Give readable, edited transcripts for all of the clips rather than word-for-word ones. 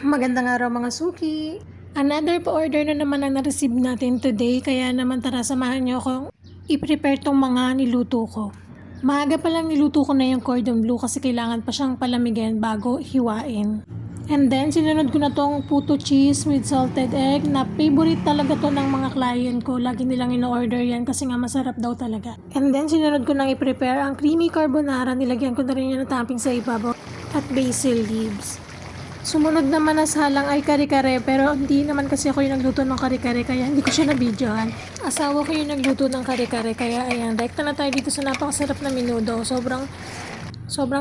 Magandang araw mga suki. Another pa-order na naman ang na-receive natin today, kaya naman tara samahan niyo akong i-prepare tong mga niluto ko. Maaga pa lang niluto ko na yung cordon bleu kasi kailangan pa siyang palamigin bago hiwain. And then sinunod ko na tong puto cheese with salted egg na favorite talaga to ng mga client ko. Lagi nilang ino-order yan kasi nga masarap daw talaga. And then sinunod ko nang i-prepare ang creamy carbonara. Nilagyan ko na rin yung topping sa ibabaw at basil leaves. Sumunod naman na salang ay kare-kare, pero hindi naman kasi ako yung nagluto ng kare-kare kaya hindi ko siya na-videohan. Asawa ko yung nagluto ng kare-kare kaya ayan, rekta na tayo dito sa napakasarap na menudo. Sobrang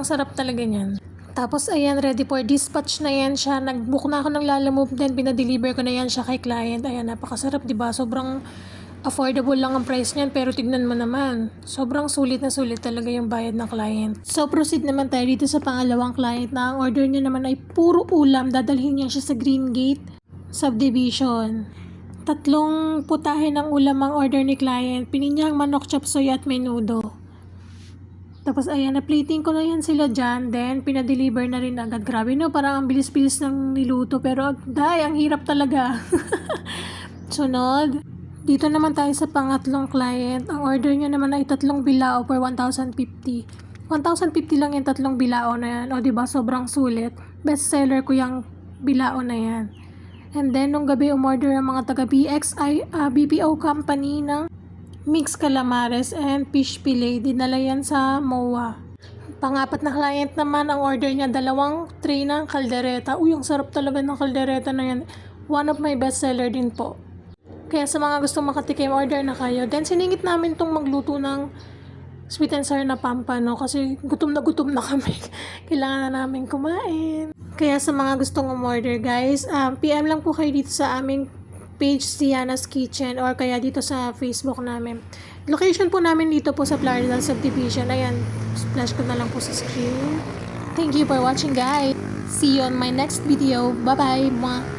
sarap talaga niyan. Tapos ayan, ready for dispatch na yan siya. Nag-book na ako ng Lalamove, then pinadeliver ko na yan siya kay client. Ayan, napakasarap, diba? Sobrang affordable lang ang price niyan, pero tignan mo naman. Sobrang sulit na sulit talaga yung bayad ng client. So proceed naman tayo dito sa pangalawang client na ang order niya naman ay puro ulam. Dadalhin niya siya sa Green Gate Subdivision. 3 putahe ng ulam ang order ni client. Pininyang manok chop suey at menudo. Tapos ayan, na-plating ko na yan sila dyan. Then pinadeliver na rin agad. Grabe no, parang ang bilis-bilis ng niluto. Pero ang hirap talaga. Sunod. Dito naman tayo sa pangatlong client. Ang order niya naman ay 3 bilao for 1,050. 1,050 lang yung 3 bilao na yan. O diba, sobrang sulit. Best seller ko yung bilao na yan. And then, nung gabi umorder ang mga taga BPO company ng mixed calamares and fish fillet. Dinala yan sa MOA. Pangapat na client naman, ang order niya 2 tray ng kaldereta. Uy, ang sarap talaga ng kaldereta na yan. One of my best seller din po. Kaya sa mga gustong makatikim, order na kayo. Then siningit namin itong magluto ng sweet and sour na pampano kasi gutom na kami. Kailangan na namin kumain. Kaya sa mga gustong umorder guys, PM lang po kayo dito sa aming page Siana's Kitchen or kaya dito sa Facebook namin. Location po namin dito po sa Plaridel Subdivision. Ayan, splash ko na lang po sa screen. Thank you for watching guys. See you on my next video. Bye bye.